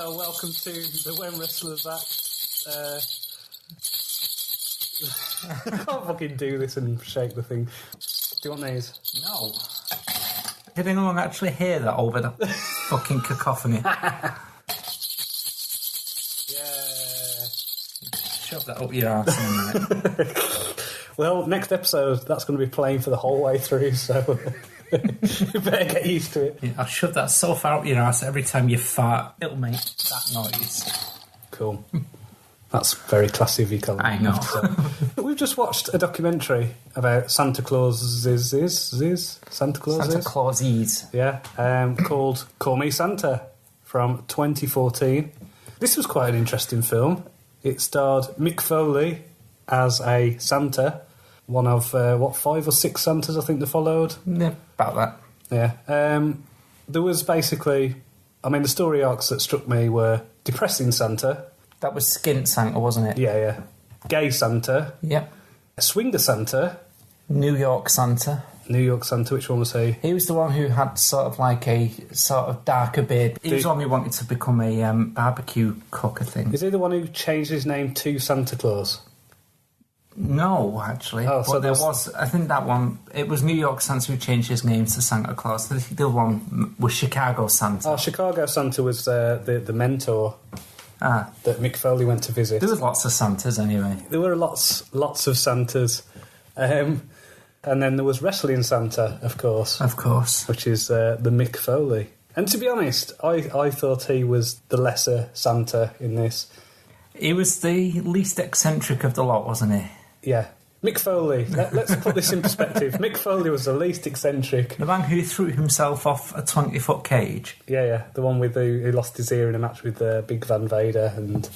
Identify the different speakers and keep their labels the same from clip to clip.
Speaker 1: Hello, welcome to the When Wrestlers Act. I can't fucking do this and shake the thing. Do you want these?
Speaker 2: No. Did anyone actually hear that over the fucking cacophony?
Speaker 1: Yeah.
Speaker 2: Shove that up your arse in a minute.
Speaker 1: Well, next episode, that's going to be playing for the whole way through, so you better get used to it.
Speaker 2: Yeah, I'll shove that so far up your arse every time you fart, it'll make that noise.
Speaker 1: Cool. That's very classy of you, Colin.
Speaker 2: I know.
Speaker 1: We've just watched a documentary about Santa Claus's, Santa Claus's?
Speaker 2: Santa Clauses.
Speaker 1: Yeah, called Call Me Santa from 2014. This was quite an interesting film. It starred Mick Foley as a Santa, one of, 5 or 6 Santas I think they followed?
Speaker 2: Yeah, about that.
Speaker 1: Yeah. There was basically, the story arcs that struck me were Depressing Santa.
Speaker 2: That was Skint Santa, wasn't it?
Speaker 1: Yeah. Gay Santa.
Speaker 2: Yep.
Speaker 1: Swinger Santa.
Speaker 2: New York Santa.
Speaker 1: New York Santa, which one was he?
Speaker 2: He was the one who had sort of like a sort of darker beard. He was the one who wanted to become a barbecue cook, I think.
Speaker 1: Is he the one who changed his name to Santa Claus?
Speaker 2: No, actually.
Speaker 1: Oh, so
Speaker 2: but there was, I think that one, it was New York Santa who changed his name to Santa Claus. The other one was Chicago Santa.
Speaker 1: Oh, Chicago Santa was the mentor that Mick Foley went to visit.
Speaker 2: There was lots of Santas anyway.
Speaker 1: There were lots of Santas. And then there was Wrestling Santa, of course.
Speaker 2: Of course.
Speaker 1: Which is the Mick Foley. And to be honest, I thought he was the lesser Santa in this.
Speaker 2: He was the least eccentric of the lot, wasn't he?
Speaker 1: Yeah. Mick Foley, let's put this in perspective. Mick Foley was the least eccentric.
Speaker 2: The man who threw himself off a 20-foot cage.
Speaker 1: Yeah. The one with who lost his ear in a match with Big Van Vader. And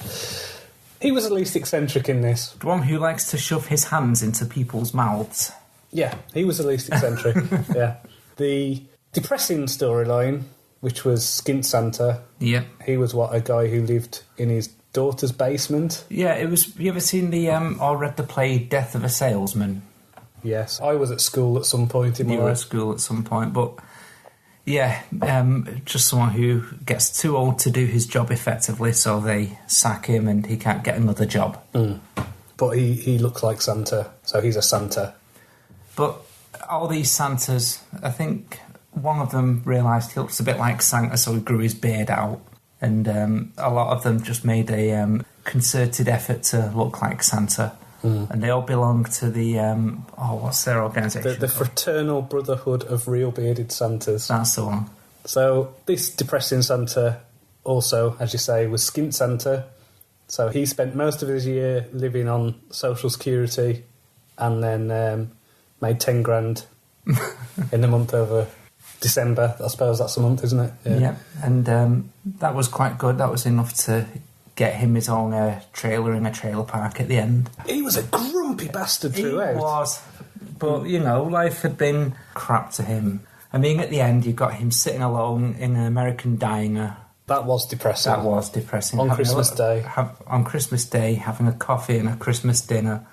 Speaker 1: he was the least eccentric in this.
Speaker 2: The one who likes to shove his hands into people's mouths.
Speaker 1: Yeah, he was the least eccentric. Yeah. The depressing storyline, which was Skint Santa.
Speaker 2: Yep.
Speaker 1: He was a guy who lived in his daughter's basement.
Speaker 2: Yeah, it was. You ever seen or read the play Death of a Salesman?
Speaker 1: Yes, I was at school at some point in my life.
Speaker 2: You were at school at some point, but yeah, just someone who gets too old to do his job effectively, so they sack him and he can't get another job.
Speaker 1: But he looks like Santa, so he's a Santa.
Speaker 2: But all these Santas, I think one of them realised he looks a bit like Santa, so he grew his beard out. And a lot of them just made a concerted effort to look like Santa. And they all belong to the, what's their organisation?
Speaker 1: The Fraternal Brotherhood of Real Bearded Santas.
Speaker 2: That's the one.
Speaker 1: So this depressing Santa also, as you say, was Skint Santa. So he spent most of his year living on Social Security and then made 10 grand in the month of December. I suppose that's a month, isn't it?
Speaker 2: Yeah. And that was quite good. That was enough to get him his own trailer in a trailer park at the end.
Speaker 1: He was a grumpy bastard throughout.
Speaker 2: He was. But, life had been crap to him. At the end, you got him sitting alone in an American diner.
Speaker 1: That was depressing.
Speaker 2: On
Speaker 1: Christmas Day.
Speaker 2: On Christmas Day, having a coffee and a Christmas dinner,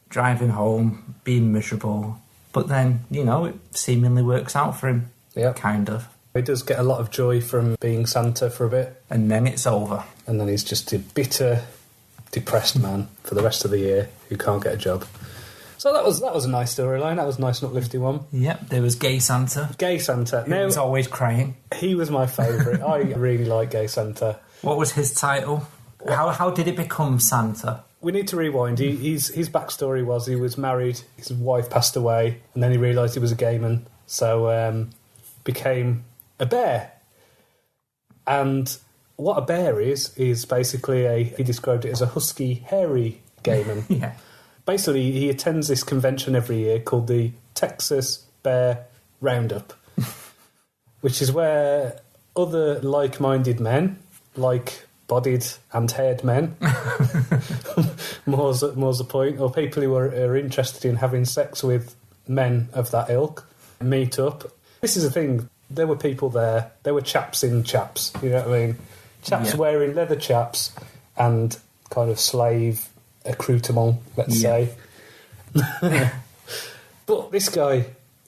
Speaker 2: driving home, being miserable. But then, it seemingly works out for him.
Speaker 1: Yeah.
Speaker 2: Kind of.
Speaker 1: He does get a lot of joy from being Santa for a bit.
Speaker 2: And then it's over.
Speaker 1: And then he's just a bitter, depressed man for the rest of the year who can't get a job. So that was a nice storyline. That was a nice and uplifting one.
Speaker 2: Yep, there was Gay Santa.
Speaker 1: Gay Santa.
Speaker 2: He was always crying.
Speaker 1: He was my favourite. I really like Gay Santa.
Speaker 2: What was his title? How did it become Santa?
Speaker 1: We need to rewind. His backstory was he was married, his wife passed away, and then he realised he was a gay man, so became a bear. And what a bear is basically he described it as a husky, hairy gay man.
Speaker 2: Yeah.
Speaker 1: Basically, he attends this convention every year called the Texas Bear Roundup, which is where other like-minded men, like-bodied and haired men, more's the point, or people who are interested in having sex with men of that ilk, meet up. This is the thing, there were people there, there were chaps in chaps, you know what I mean? Chaps wearing leather chaps and kind of slave accoutrement, let's say. But this guy,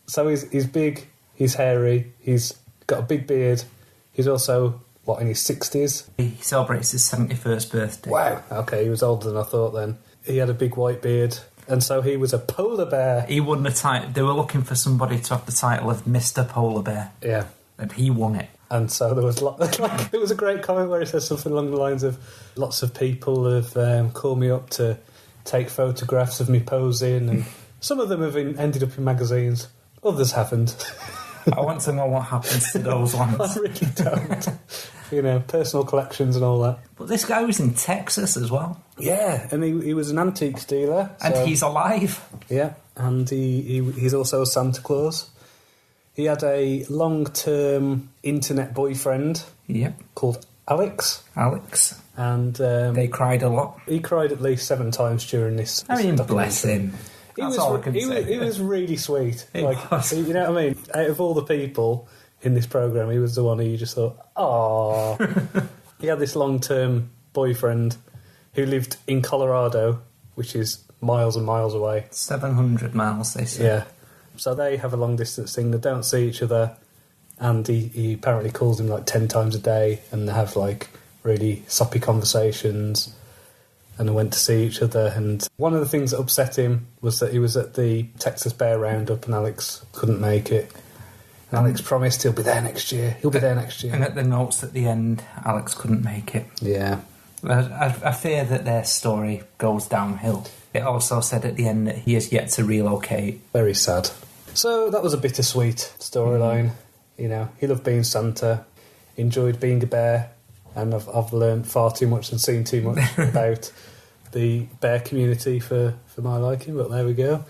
Speaker 1: so he's big, he's hairy, he's got a big beard, he's also what, in his 60s?
Speaker 2: He celebrates his 71st birthday.
Speaker 1: Wow. Okay, he was older than I thought then. He had a big white beard, and so he was a polar bear.
Speaker 2: He won the title. They were looking for somebody to have the title of Mr. Polar Bear,
Speaker 1: Yeah.
Speaker 2: and he won it.
Speaker 1: And so there was there was a great comment where it says something along the lines of, lots of people have called me up to take photographs of me posing, and some of them have ended up in magazines, others haven't.
Speaker 2: I want to know what happens to those ones.
Speaker 1: I really don't. You know, personal collections and all that.
Speaker 2: But this guy was in Texas as well.
Speaker 1: Yeah, and he was an antiques dealer.
Speaker 2: And
Speaker 1: so-
Speaker 2: he's alive.
Speaker 1: Yeah, and he's also a Santa Claus. He had a long-term internet boyfriend
Speaker 2: Yep.
Speaker 1: called Alex,
Speaker 2: Alex.
Speaker 1: and
Speaker 2: They cried a lot.
Speaker 1: he cried at least 7 times during this.
Speaker 2: I mean,
Speaker 1: documentary.
Speaker 2: bless him.
Speaker 1: He
Speaker 2: That's
Speaker 1: was,
Speaker 2: all I can
Speaker 1: he,
Speaker 2: say.
Speaker 1: Was, he was really sweet.
Speaker 2: He
Speaker 1: like,
Speaker 2: was.
Speaker 1: You know what I mean? Out of all the people in this program, he was the one who you just thought, "Oh." He had this long-term boyfriend who lived in Colorado, which is miles and miles away.
Speaker 2: 700 miles, they say.
Speaker 1: Yeah. So they have a long-distance thing. They don't see each other, and he apparently calls him like 10 times a day, and they have like really soppy conversations. And they went to see each other, and one of the things that upset him was that he was at the Texas Bear Roundup and Alex couldn't make it. And Alex promised he'll be there next year. He'll be there next year.
Speaker 2: And at the notes at the end, Alex couldn't make it.
Speaker 1: Yeah.
Speaker 2: I fear that their story goes downhill. It also said at the end that he has yet to relocate.
Speaker 1: Very sad. So that was a bittersweet storyline. You know, he loved being Santa, enjoyed being a bear, and I've learned far too much and seen too much about the bear community for my liking, but there we go.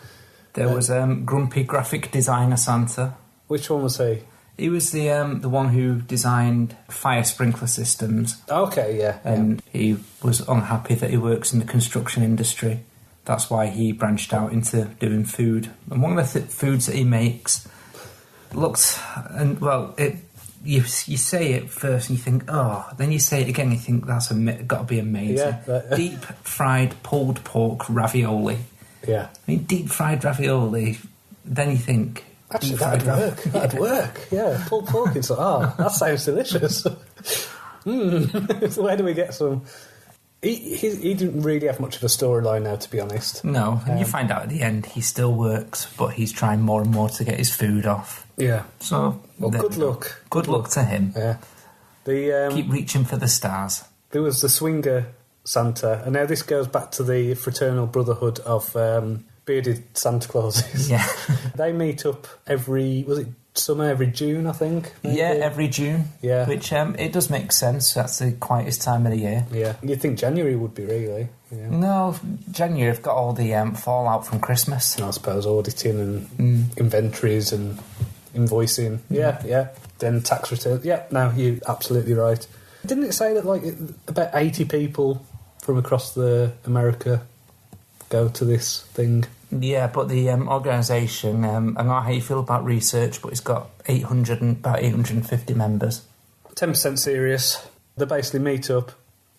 Speaker 2: There was grumpy graphic designer Santa.
Speaker 1: Which one was he?
Speaker 2: He was the one who designed fire sprinkler systems,
Speaker 1: Okay, yeah.
Speaker 2: and he was unhappy that he works in the construction industry. That's why he branched out into doing food. And one of the foods that he makes looks, and well, you say it first and you think, oh, then you say it again and you think that's got to be amazing.
Speaker 1: Yeah,
Speaker 2: Deep fried pulled pork ravioli.
Speaker 1: Yeah.
Speaker 2: I mean, deep fried ravioli. Then you think,
Speaker 1: Actually,
Speaker 2: deep fried
Speaker 1: that'd work. That'd work. Yeah, pulled pork. It's like, that sounds delicious. Where do we get some? He didn't really have much of a storyline now, to be honest.
Speaker 2: No, and you find out at the end he still works, but he's trying more and more to get his food off.
Speaker 1: Yeah.
Speaker 2: So,
Speaker 1: Well,
Speaker 2: there
Speaker 1: good
Speaker 2: we go.
Speaker 1: luck.
Speaker 2: Good luck to him.
Speaker 1: Yeah. The
Speaker 2: Keep reaching for the stars.
Speaker 1: There was the swinger Santa, and now this goes back to the fraternal brotherhood of bearded Santa Clauses.
Speaker 2: Yeah.
Speaker 1: They meet up every June, I think. maybe?
Speaker 2: Yeah, every June.
Speaker 1: Yeah.
Speaker 2: Which it does make sense. That's the quietest time of the year.
Speaker 1: Yeah. You'd think January would be, really. Yeah.
Speaker 2: No, January have got all the fallout from Christmas.
Speaker 1: I suppose auditing and inventories and invoicing. Yeah, yeah. Then tax returns. Yeah, no, you're absolutely right. Didn't it say that like about 80 people from across America go to this thing?
Speaker 2: Yeah, but the organisation, I don't know how you feel about research, but it's got about 850 members.
Speaker 1: 10% serious. They basically meet up,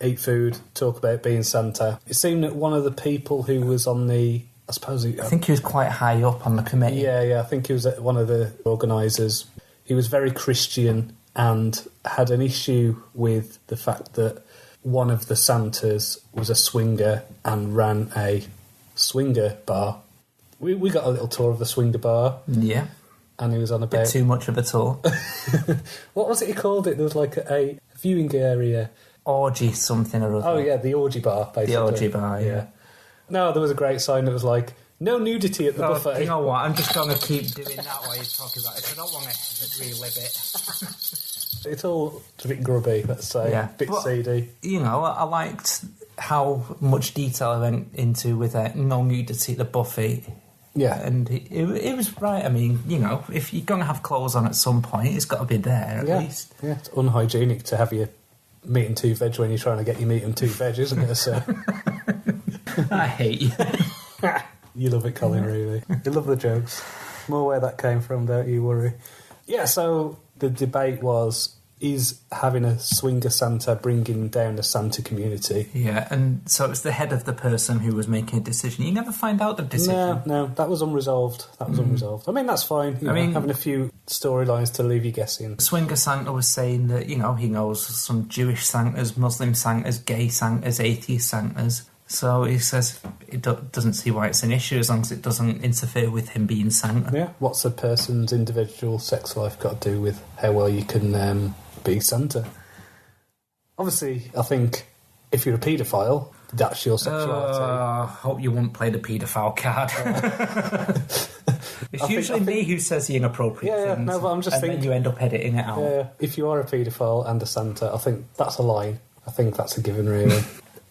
Speaker 1: eat food, talk about being Santa. It seemed that one of the people who was on the, I
Speaker 2: think he was quite high up on the committee.
Speaker 1: Yeah, I think he was one of the organisers. He was very Christian and had an issue with the fact that one of the Santas was a swinger and ran a swinger bar. We got a little tour of the swinger bar.
Speaker 2: Yeah.
Speaker 1: And he was on
Speaker 2: Bit
Speaker 1: about...
Speaker 2: too much of a tour.
Speaker 1: What was it he called it? There was like a viewing area.
Speaker 2: Orgy something or other.
Speaker 1: Oh, yeah, the orgy bar, basically.
Speaker 2: The orgy bar, yeah.
Speaker 1: No, there was a great sign that was like, no nudity at the buffet.
Speaker 2: You know what? I'm just going to keep doing that while you're talking about it. I don't want to relive it.
Speaker 1: It's all a bit grubby, let's say.
Speaker 2: Yeah.
Speaker 1: Bit seedy.
Speaker 2: You know, I liked how much detail I went into with no nudity at the buffet.
Speaker 1: Yeah.
Speaker 2: And it was right. I mean, you know, if you're going to have clothes on at some point, it's got to be there at least.
Speaker 1: Yeah, it's unhygienic to have your meat and two veg when you're trying to get your meat and two veg, isn't it? So.
Speaker 2: I hate you.
Speaker 1: You love it, Colin, really. You love the jokes. More where that came from, don't you worry. Yeah, so the debate was is having a swinger Santa bringing down a Santa community.
Speaker 2: Yeah, and so it's the head of the person who was making a decision. You never find out the decision.
Speaker 1: No, that was unresolved. I mean, that's fine. You know, having a few storylines to leave you guessing.
Speaker 2: Swinger Santa was saying that, you know, he knows some Jewish Santas, Muslim Santas, gay Santas, atheist Santas. So he says he doesn't see why it's an issue as long as it doesn't interfere with him being Santa.
Speaker 1: Yeah, what's a person's individual sex life got to do with how well you can be Santa? Obviously, I think if you're a paedophile, that's your sexuality.
Speaker 2: I hope you won't play the paedophile card. It's usually me who says the inappropriate things.
Speaker 1: No, but I'm just thinking,
Speaker 2: then you end up editing it out.
Speaker 1: Yeah, if you are a paedophile and a Santa, I think that's a line. I think that's a given, really.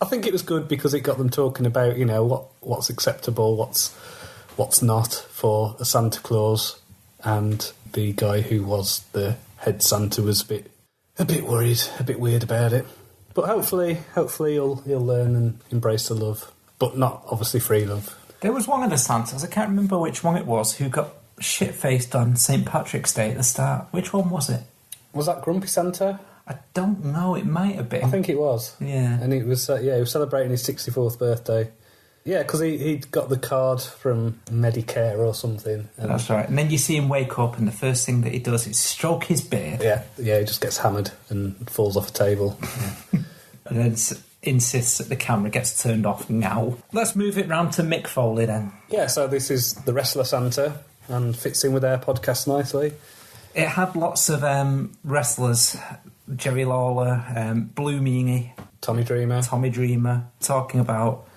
Speaker 1: I think it was good because it got them talking about, you know, what's acceptable, what's not for a Santa Claus, and the guy who was the head Santa was a bit worried, a bit weird about it. But hopefully he'll learn and embrace the love, but not obviously free love.
Speaker 2: There was one of the Santas, I can't remember which one it was, who got shit-faced on St. Patrick's Day at the start. Which one was it?
Speaker 1: Was that Grumpy Santa?
Speaker 2: I don't know, it might have been.
Speaker 1: I think it was.
Speaker 2: Yeah.
Speaker 1: And it was, he was celebrating his 64th birthday. Yeah, because he'd got the card from Medicare or something.
Speaker 2: That's right. And then you see him wake up and the first thing that he does is stroke his beard.
Speaker 1: Yeah, he just gets hammered and falls off a table.
Speaker 2: Yeah. And then insists that the camera gets turned off now. Let's move it round to Mick Foley then.
Speaker 1: Yeah, so this is the Wrestler Santa and fits in with our podcast nicely.
Speaker 2: It had lots of wrestlers, Jerry Lawler, Blue Meanie,
Speaker 1: Tommy Dreamer,
Speaker 2: talking about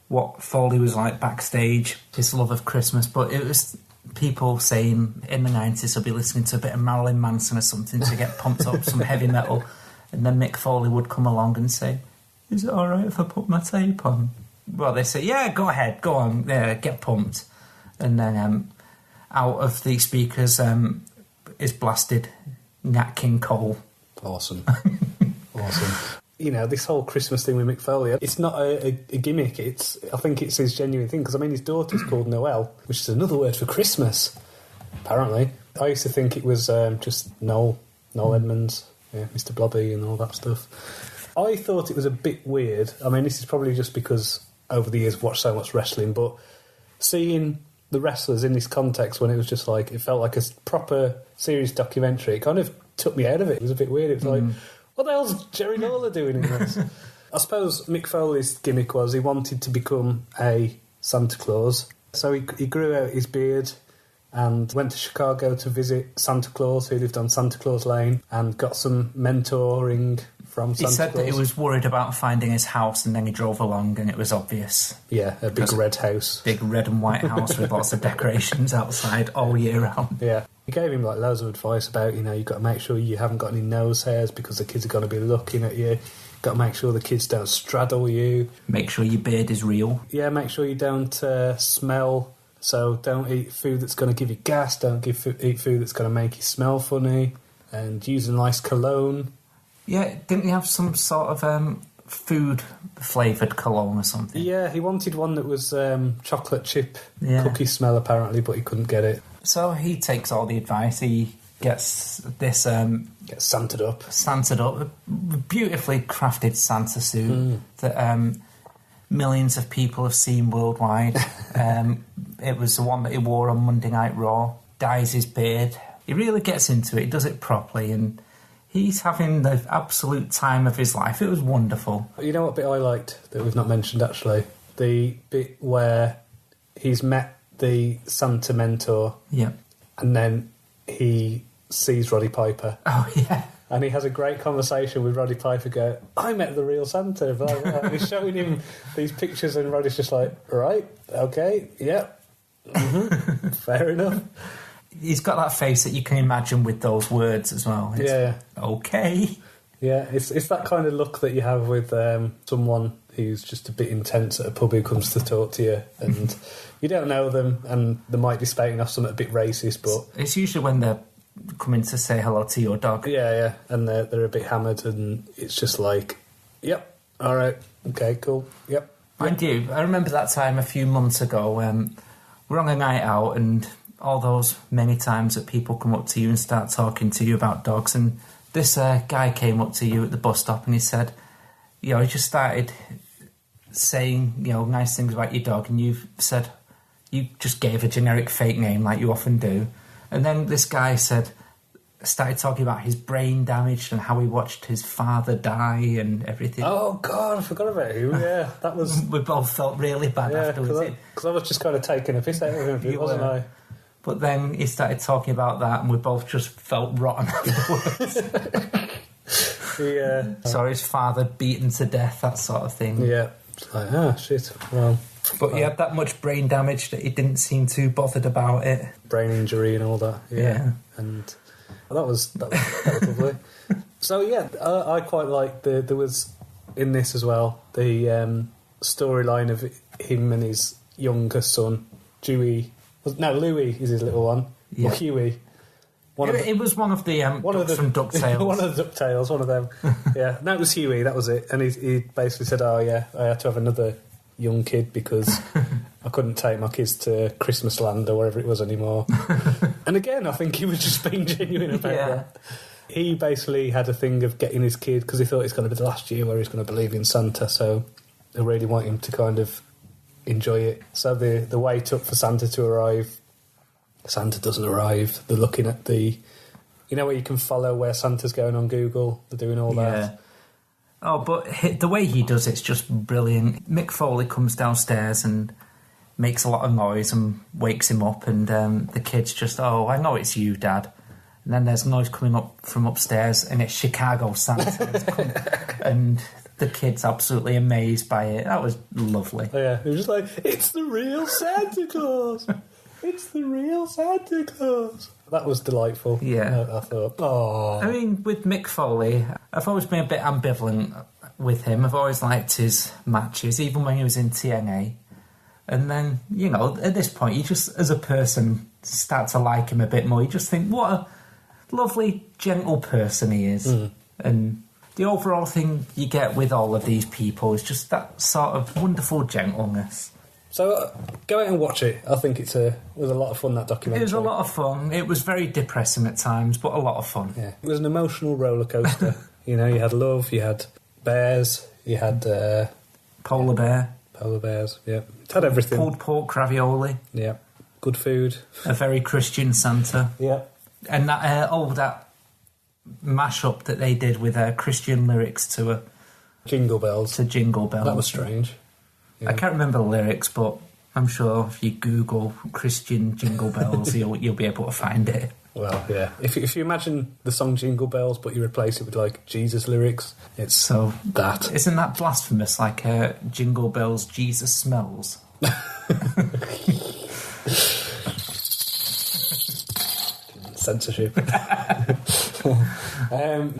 Speaker 2: what Foley was like backstage, his love of Christmas, but it was people saying in the 90s they'll be listening to a bit of Marilyn Manson or something to get pumped up, some heavy metal, and then Mick Foley would come along and say, "Is it alright if I put my tape on?" Well, they say, "Yeah, go ahead, go on, yeah, get pumped." And then out of the speakers is blasted Nat King Cole.
Speaker 1: Awesome. Awesome. You know, this whole Christmas thing with Mick Foley, it's not a gimmick. I think it's his genuine thing, because, I mean, his daughter's called Noelle, which is another word for Christmas, apparently. I used to think it was just Noel Edmonds, yeah, Mr. Blobby and all that stuff. I thought it was a bit weird. I mean, this is probably just because over the years I've watched so much wrestling, but seeing the wrestlers in this context when it was just like, it felt like a proper serious documentary, it kind of took me out of it. It was a bit weird. It was like, what the hell's Jerry Lawler doing in this? I suppose Mick Foley's gimmick was he wanted to become a Santa Claus. So he grew out his beard and went to Chicago to visit Santa Claus, who lived on Santa Claus Lane, and got some mentoring from Santa Claus.
Speaker 2: He said that he was worried about finding his house, and then he drove along and it was obvious.
Speaker 1: Yeah, a big red house.
Speaker 2: Big red and white house with lots of decorations outside all year round.
Speaker 1: Yeah. He gave him like loads of advice about, you know, you've got to make sure you haven't got any nose hairs because the kids are going to be looking at you. Got to make sure the kids don't straddle you.
Speaker 2: Make sure your beard is real.
Speaker 1: Yeah, make sure you don't smell. So don't eat food that's going to give you gas. Don't eat food that's going to make you smell funny. And use a nice cologne.
Speaker 2: Yeah, didn't he have some sort of food-flavoured cologne or something?
Speaker 1: Yeah, he wanted one that was chocolate chip cookie smell, apparently, but he couldn't get it.
Speaker 2: So he takes all the advice. He gets this...
Speaker 1: Gets Santed up.
Speaker 2: Santed up. A beautifully crafted Santa suit that millions of people have seen worldwide. It was the one that he wore on Monday Night Raw. Dyes his beard. He really gets into it. He does it properly, and he's having the absolute time of his life. It was wonderful.
Speaker 1: You know what bit I liked that we've not mentioned, actually? The bit where he's met the Santa mentor.
Speaker 2: Yeah.
Speaker 1: And then he sees Roddy Piper.
Speaker 2: Oh, yeah.
Speaker 1: And he has a great conversation with Roddy Piper go, I met the real Santa. Blah, blah. And he's showing him these pictures and Roddy's just like, right, okay, yeah, fair enough.
Speaker 2: He's got that face that you can imagine with those words as well.
Speaker 1: Yeah.
Speaker 2: Okay.
Speaker 1: Yeah, it's that kind of look that you have with someone who's just a bit intense at a pub who comes to talk to you and you don't know them and they might be spouting off something a bit racist, but...
Speaker 2: It's usually when they're coming to say hello to your dog.
Speaker 1: Yeah, and they're a bit hammered and it's just like, yep, all right, okay, cool, yep.
Speaker 2: Mind you, I remember that time a few months ago, we're on a night out and all those many times that people come up to you and start talking to you about dogs, and this guy came up to you at the bus stop and he said, he just started saying, nice things about your dog, and you've said, you just gave a generic fake name like you often do. And then this guy started talking about his brain damage and how he watched his father die and everything.
Speaker 1: Oh, God, I forgot about him. Yeah, that was...
Speaker 2: We both felt really bad afterwards.
Speaker 1: Because I was just kind of taking a piss out of him, wasn't I?
Speaker 2: But then he started talking about that and we both just felt rotten afterwards.
Speaker 1: Yeah.
Speaker 2: Saw his father beaten to death, that sort of thing.
Speaker 1: Yeah. It's like, shit. Well...
Speaker 2: But he had that much brain damage that he didn't seem too bothered about it.
Speaker 1: Brain injury and all that. Yeah. And that was lovely. So, yeah, I quite liked there was, in this as well, the storyline of him and his younger son, Louis is his little one.
Speaker 2: Yeah.
Speaker 1: Or Huey.
Speaker 2: It was one of the ducks from DuckTales.
Speaker 1: One of the DuckTales, one of them. Yeah, no, it was Huey, that was it. And he basically said, I had to have another young kid because I couldn't take my kids to Christmas Land or wherever it was anymore. And again, I think he was just being genuine about that. He basically had a thing of getting his kid because he thought it's going to be the last year where he's going to believe in Santa, so they really want him to kind of enjoy it. So the wait up for Santa to arrive, Santa doesn't arrive. They're looking at where you can follow where Santa's going on Google. They're doing all that.
Speaker 2: Oh, but the way he does it's just brilliant. Mick Foley comes downstairs and makes a lot of noise and wakes him up, and the kid's just, I know it's you, Dad. And then there's noise coming up from upstairs, and it's Chicago Santa. And the kid's absolutely amazed by it. That was lovely.
Speaker 1: Oh, yeah, he was just like, it's the real Santa Claus! It's the real Santa Claus! That was delightful.
Speaker 2: Yeah.
Speaker 1: I thought, oh.
Speaker 2: I mean, with Mick Foley, I've always been a bit ambivalent with him. I've always liked his matches, even when he was in TNA. And then, at this point, you just, as a person, start to like him a bit more. You just think, what a lovely, gentle person he is. Mm. And the overall thing you get with all of these people is just that sort of wonderful gentleness.
Speaker 1: So go out and watch it. I think it was a lot of fun, that documentary.
Speaker 2: It was a lot of fun. It was very depressing at times, but a lot of fun.
Speaker 1: Yeah, it was an emotional roller coaster. You had love, you had bears, you had
Speaker 2: polar bear.
Speaker 1: Polar bears, yeah. It had everything.
Speaker 2: Pulled pork ravioli.
Speaker 1: Yeah. Good food.
Speaker 2: A very Christian Santa.
Speaker 1: Yeah.
Speaker 2: And that that mashup that they did with Christian lyrics to
Speaker 1: Jingle Bells.
Speaker 2: To Jingle Bells.
Speaker 1: That was strange. Yeah.
Speaker 2: I can't remember the lyrics, but I'm sure if you Google Christian Jingle Bells, you'll be able to find it.
Speaker 1: Well, yeah. If you imagine the song Jingle Bells, but you replace it with like Jesus lyrics, it's so that.
Speaker 2: Isn't that blasphemous? Like Jingle Bells, Jesus smells.
Speaker 1: Censorship.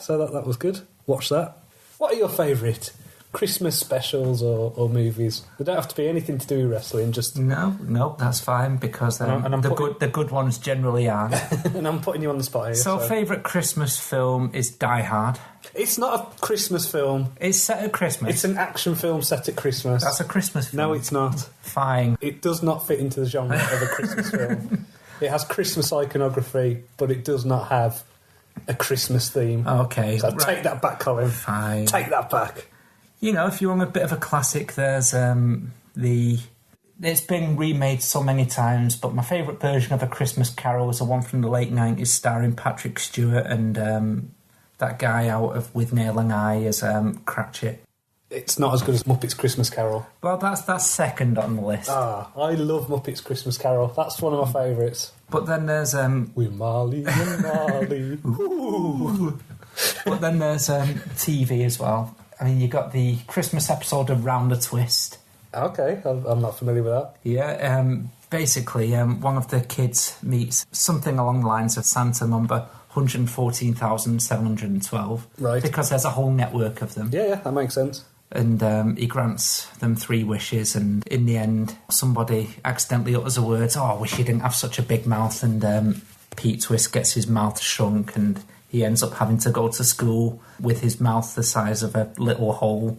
Speaker 1: So that was good. Watch that. What are your favourite Christmas specials or movies? They don't have to be anything to do with wrestling. Just
Speaker 2: no, that's fine because the good ones generally are.
Speaker 1: And I'm putting you on the spot here.
Speaker 2: So favourite Christmas film is Die Hard.
Speaker 1: It's not a Christmas film.
Speaker 2: It's set at Christmas.
Speaker 1: It's an action film set at Christmas.
Speaker 2: That's a Christmas film.
Speaker 1: No, it's not.
Speaker 2: Fine.
Speaker 1: It does not fit into the genre of a Christmas film. It has Christmas iconography, but it does not have a Christmas theme.
Speaker 2: Okay.
Speaker 1: So take that back, Colin.
Speaker 2: Fine.
Speaker 1: Take that back.
Speaker 2: If you want a bit of a classic, there's it's been remade so many times, but my favourite version of A Christmas Carol is the one from the late 90s starring Patrick Stewart and that guy out of With Nail and I as Cratchit.
Speaker 1: It's not as good as Muppets Christmas Carol.
Speaker 2: Well, that's second on the list.
Speaker 1: I love Muppets Christmas Carol. That's one of my favourites.
Speaker 2: But then there's...
Speaker 1: With Marley and Marley. Ooh.
Speaker 2: But then there's TV as well. I mean, you got the Christmas episode of Round the Twist.
Speaker 1: Okay, I'm not familiar with that.
Speaker 2: Yeah, basically, one of the kids meets something along the lines of Santa number 114,712.
Speaker 1: Right.
Speaker 2: Because there's a whole network of them.
Speaker 1: Yeah, that makes sense.
Speaker 2: And he grants them 3 wishes, and in the end, somebody accidentally utters the words, I wish you didn't have such a big mouth, and Pete Twist gets his mouth shrunk, and he ends up having to go to school with his mouth the size of a little hole,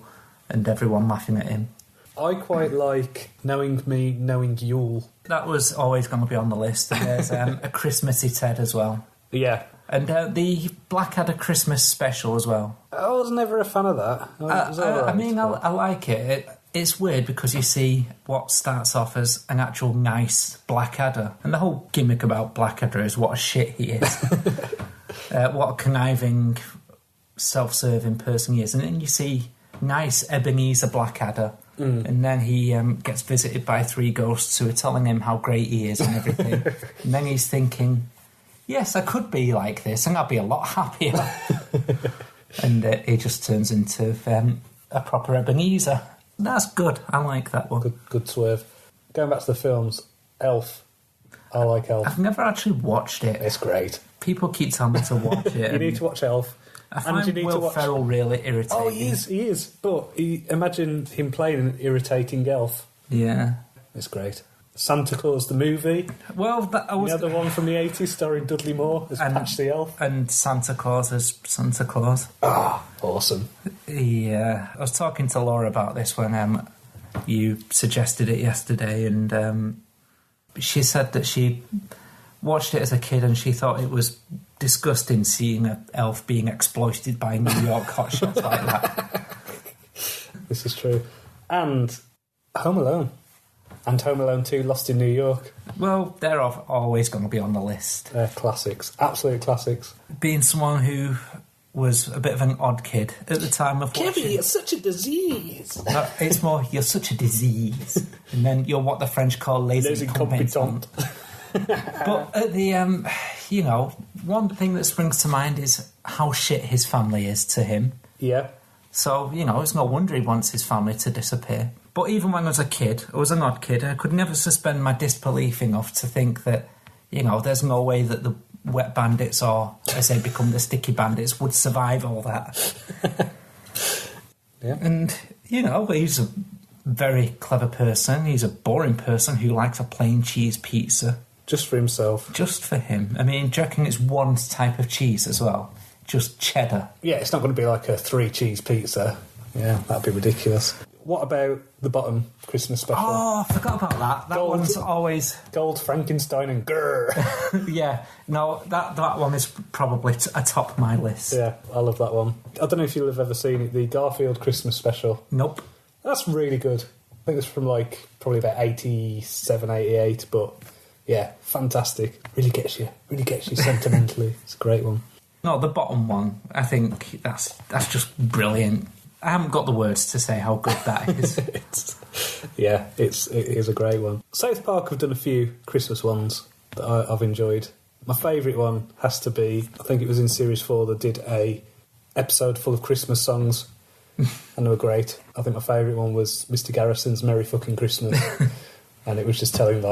Speaker 2: and everyone laughing at him.
Speaker 1: I quite like Knowing Me, Knowing Yule.
Speaker 2: That was always going to be on the list, and there's A Christmassy Ted as well.
Speaker 1: Yeah.
Speaker 2: And the Blackadder Christmas special as well.
Speaker 1: I was never a fan of that.
Speaker 2: I like it. It's weird because you see what starts off as an actual nice Blackadder. And the whole gimmick about Blackadder is what a shit he is. What a conniving, self-serving person he is. And then you see nice Ebenezer Blackadder. And then he gets visited by 3 ghosts who are telling him how great he is and everything. And then he's thinking, yes, I could be like this and I'd be a lot happier. And he just turns into a proper Ebenezer. That's good. I like that one.
Speaker 1: Good swerve. Going back to the films, Elf. I like Elf.
Speaker 2: I've never actually watched it.
Speaker 1: It's great.
Speaker 2: People keep telling me to watch it.
Speaker 1: You need to watch Elf.
Speaker 2: I find Will Ferrell really irritating.
Speaker 1: Oh, he is. But imagine him playing an irritating elf.
Speaker 2: Yeah.
Speaker 1: It's great. Santa Claus the movie.
Speaker 2: Well,
Speaker 1: the other one from the 80s starring Dudley Moore as Patch the Elf.
Speaker 2: And Santa Claus as Santa Claus.
Speaker 1: Ah, awesome.
Speaker 2: Yeah. I was talking to Laura about this when you suggested it yesterday, and she said that she watched it as a kid and she thought it was disgusting seeing an elf being exploited by New York hotshots like that.
Speaker 1: This is true. And Home Alone. And Home Alone 2, Lost in New York.
Speaker 2: Well, they're always going to be on the list.
Speaker 1: They're classics. Absolute classics.
Speaker 2: Being someone who was a bit of an odd kid at the time of watching...
Speaker 1: Kevin, you're such a disease.
Speaker 2: No, it's more, you're such a disease. And then you're what the French call lazy competent. But at the, one thing that springs to mind is how shit his family is to him.
Speaker 1: Yeah.
Speaker 2: So, it's no wonder he wants his family to disappear. But even when I was a kid, I was an odd kid, I could never suspend my disbelief enough to think that, there's no way that the wet bandits, or as they become the sticky bandits, would survive all that.
Speaker 1: Yeah.
Speaker 2: And, he's a very clever person. He's a boring person who likes a plain cheese pizza.
Speaker 1: Just for himself.
Speaker 2: Just for him. I mean, do you reckon it's one type of cheese as well? Just cheddar.
Speaker 1: Yeah, it's not going to be like a 3-cheese pizza. Yeah, that'd be ridiculous. What about the bottom Christmas special?
Speaker 2: Oh, I forgot about that. That one's always...
Speaker 1: Gold, Frankenstein and grrr.
Speaker 2: Yeah, no, that one is probably atop my list.
Speaker 1: Yeah, I love that one. I don't know if you'll have ever seen it, the Garfield Christmas special.
Speaker 2: Nope.
Speaker 1: That's really good. I think it's from probably about 87, 88, but yeah, fantastic. Really gets you sentimentally. It's a great one.
Speaker 2: No, the bottom one, I think that's just brilliant. I haven't got the words to say how good that is.
Speaker 1: It is a great one. South Park have done a few Christmas ones that I've enjoyed. My favourite one has to be, I think it was in Series 4, they did a episode full of Christmas songs, and they were great. I think my favourite one was Mr. Garrison's Merry Fucking Christmas, and it was just telling,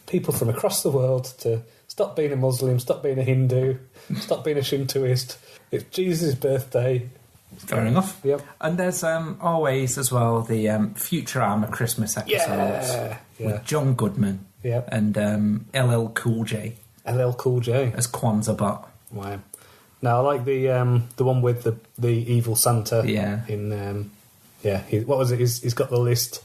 Speaker 1: people from across the world to stop being a Muslim, stop being a Hindu, stop being a Shintoist. It's Jesus' birthday.
Speaker 2: Fair enough.
Speaker 1: Yep.
Speaker 2: And there's always as well the Futurama Christmas episodes with John Goodman and LL Cool J.
Speaker 1: LL Cool J
Speaker 2: as Kwanzaa Bot.
Speaker 1: Wow. Now I like the one with the evil Santa.
Speaker 2: Yeah.
Speaker 1: What was it? He's got the list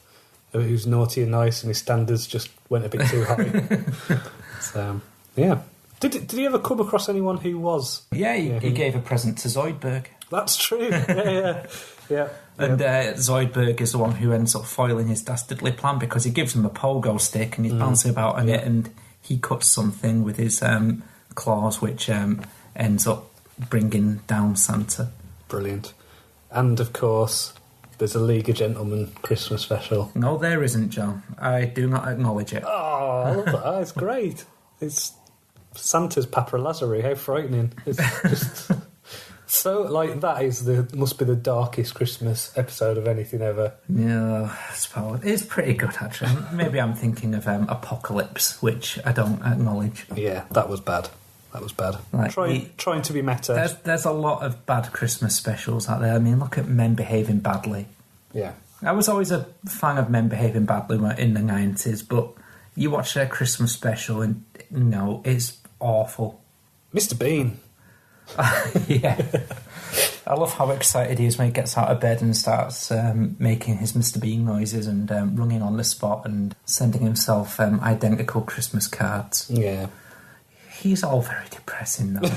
Speaker 1: of who's naughty and nice, and his standards just went a bit too high. So yeah. Did he ever come across anyone who was?
Speaker 2: Yeah, he gave a present to Zoidberg.
Speaker 1: That's true. Yeah.
Speaker 2: And Zoidberg is the one who ends up foiling his dastardly plan because he gives him a pogo stick and he's bouncing about on it, and he cuts something with his claws, which ends up bringing down Santa.
Speaker 1: Brilliant. And of course, there's a League of Gentlemen Christmas special.
Speaker 2: No, there isn't, John. I do not acknowledge it.
Speaker 1: Oh, I love that. It's great. It's Santa's Papa Lazari. How frightening! It's just so that must be the darkest Christmas episode of anything ever.
Speaker 2: Yeah, I suppose it's pretty good actually. Maybe I'm thinking of Apocalypse, which I don't acknowledge.
Speaker 1: Yeah, that was bad. Trying to be meta.
Speaker 2: There's a lot of bad Christmas specials out there. I mean, look at Men Behaving Badly.
Speaker 1: Yeah,
Speaker 2: I was always a fan of Men Behaving Badly in the 90s, but you watch their Christmas special and it's awful.
Speaker 1: Mr. Bean.
Speaker 2: Yeah. I love how excited he is when he gets out of bed and starts making his Mr. Bean noises and running on the spot and sending himself identical Christmas cards.
Speaker 1: Yeah.
Speaker 2: He's all very depressing, though.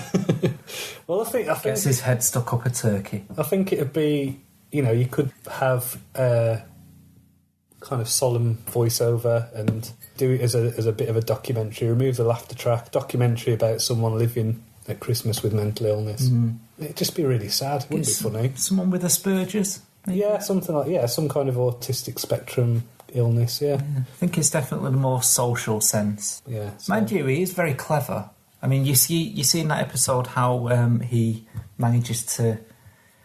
Speaker 1: Well, I think
Speaker 2: Gets his head stuck up a turkey.
Speaker 1: I think it'd be, you could have a kind of solemn voiceover and do it as a bit of a documentary. Remove the laughter track. Documentary about someone living at Christmas with mental illness. It'd just be really sad. It wouldn't be funny.
Speaker 2: Someone with Asperger's? Maybe?
Speaker 1: Yeah, something like some kind of autistic spectrum illness. Yeah,
Speaker 2: I think it's definitely the more social sense.
Speaker 1: yeah. So,
Speaker 2: Mind you, he is very clever. I mean, you see in that episode how he manages to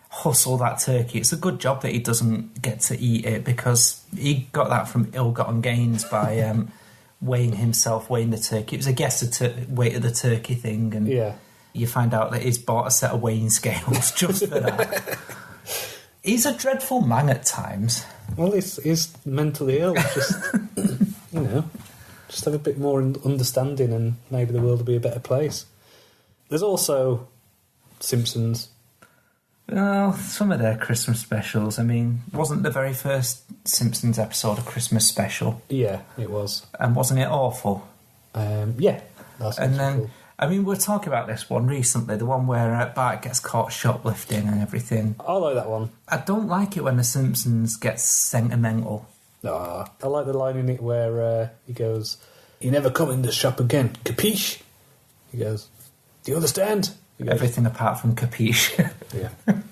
Speaker 2: hustle that turkey. It's a good job that he doesn't get to eat it, because he got that from ill-gotten gains by weighing the turkey. It was a guess weight of the turkey thing, and
Speaker 1: yeah.
Speaker 2: you find out that he's bought a set of weighing scales just for that. He's a dreadful man at times.
Speaker 1: Well, he's mentally ill. Just just have a bit more understanding, and maybe the world will be a better place. There's also Simpsons.
Speaker 2: Well, some of their Christmas specials. I mean, wasn't the very first Simpsons episode a Christmas special?
Speaker 1: Yeah, it was.
Speaker 2: And wasn't it awful?
Speaker 1: Yeah. That's
Speaker 2: And then,
Speaker 1: cool.
Speaker 2: I mean, we're talking about this one recently, the one where Bart gets caught shoplifting and everything.
Speaker 1: I like that one.
Speaker 2: I don't like it when the Simpsons get sentimental.
Speaker 1: I like the line in it where he goes, "You never come in this shop again, capiche?" He goes, "Do you understand?" He goes,
Speaker 2: Everything apart from capiche.
Speaker 1: yeah,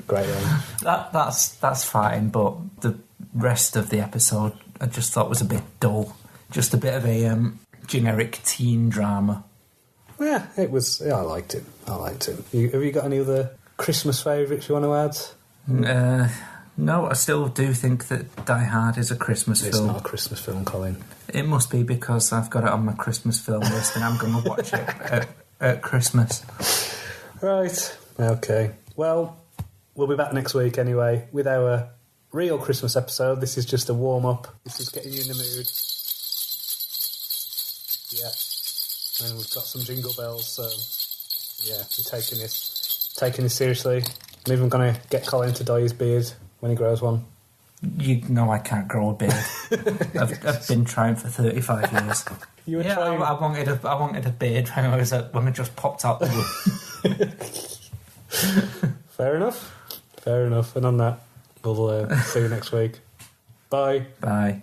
Speaker 1: great line.
Speaker 2: That's fine, but the rest of the episode I just thought was a bit dull. Just a bit of a generic teen drama.
Speaker 1: Yeah, it was. Yeah, I liked it. Have you got any other Christmas favourites you want to add?
Speaker 2: No, I still do think that Die Hard is a Christmas
Speaker 1: It's
Speaker 2: film.
Speaker 1: not a Christmas film, Colin.
Speaker 2: It must be, because I've got it on my Christmas film list and I'm going to watch it at Christmas.
Speaker 1: Right. Okay. Well, we'll be back next week anyway with our real Christmas episode. This is just a warm-up. This is getting you in the mood. Yeah. And we've got some jingle bells, so yeah, we're taking this seriously. I'm even going to get Colin to dye his beard when he grows one.
Speaker 2: You know I can't grow a beard. I've been trying for 35 years.
Speaker 1: You were trying...
Speaker 2: I wanted a beard when I just popped out the womb.
Speaker 1: Fair enough. And on that, we'll see you next week. Bye.
Speaker 2: Bye.